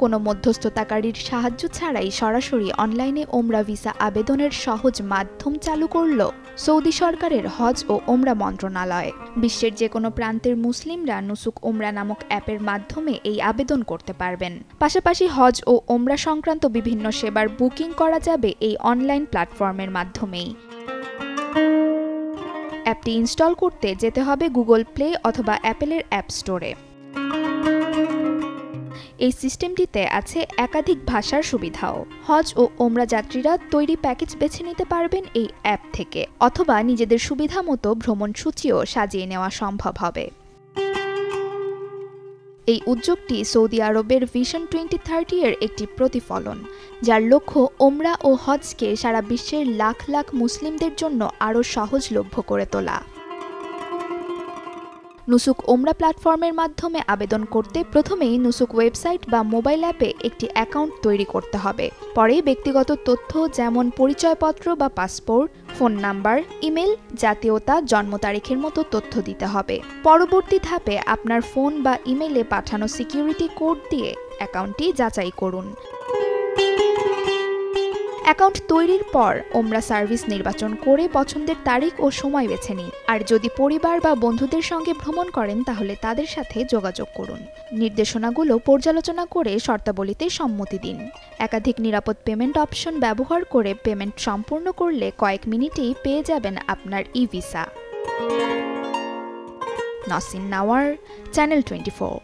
কোনো মধ্যস্থতাকারীর সাহায্য ছাড়াই সরাসরি অনলাইনে ওমরা ভিসা আবেদনের সহজ মাধ্যম চালু করল সৌদি সরকারের হজ ও ওমরা মন্ত্রণালয়। বিশ্বের যে কোনো প্রান্তের মুসলিমরা নুসুক ওমরা নামক অ্যাপের মাধ্যমে এই আবেদন করতে পারবেন। পাশাপাশি হজ ও ওমরা সংক্রান্ত বিভিন্ন সেবার বুকিং করা যাবে এই অনলাইন প্ল্যাটফর্মের মাধ্যমেই। অ্যাপটি ইনস্টল করতে যেতে হবে গুগল প্লে অথবা অ্যাপেলের অ্যাপ স্টোরে। এই সিস্টেমটিতে আছে একাধিক ভাষার সুবিধাও। হজ ও ওমরা যাত্রীরা তৈরি প্যাকেজ বেছে নিতে পারবেন এই অ্যাপ থেকে, অথবা নিজেদের সুবিধা মতো ভ্রমণ সূচিও সাজিয়ে নেওয়া সম্ভব হবে। এই উদ্যোগটি সৌদি আরবের ভিশন 2030 এর একটি প্রতিফলন, যার লক্ষ্য ওমরা ও হজকে সারা বিশ্বের লাখ লাখ মুসলিমদের জন্য আরও সহজলভ্য করে তোলা। নুসুক ওমরা প্ল্যাটফর্মের মাধ্যমে আবেদন করতে প্রথমেই নুসুক ওয়েবসাইট বা মোবাইল অ্যাপে একটি অ্যাকাউন্ট তৈরি করতে হবে। পরে ব্যক্তিগত তথ্য যেমন পরিচয়পত্র বা পাসপোর্ট, ফোন নাম্বার, ইমেল, জাতীয়তা, জন্ম তারিখের মতো তথ্য দিতে হবে। পরবর্তী ধাপে আপনার ফোন বা ইমেলে পাঠানো সিকিউরিটি কোড দিয়ে অ্যাকাউন্টটি যাচাই করুন। অ্যাকাউন্ট তৈরির পর ওমরা সার্ভিস নির্বাচন করে পছন্দের তারিখ ও সময় বেছে নিন। আর যদি পরিবার বা বন্ধুদের সঙ্গে ভ্রমণ করেন তাহলে তাদের সাথে যোগাযোগ করুন। নির্দেশনাগুলো পর্যালোচনা করে শর্তাবলীতে সম্মতি দিন। একাধিক নিরাপদ পেমেন্ট অপশন ব্যবহার করে পেমেন্ট সম্পূর্ণ করলে কয়েক মিনিটেই পেয়ে যাবেন আপনার ই ভিসা। নসিন নাওয়ার, চ্যানেল 24।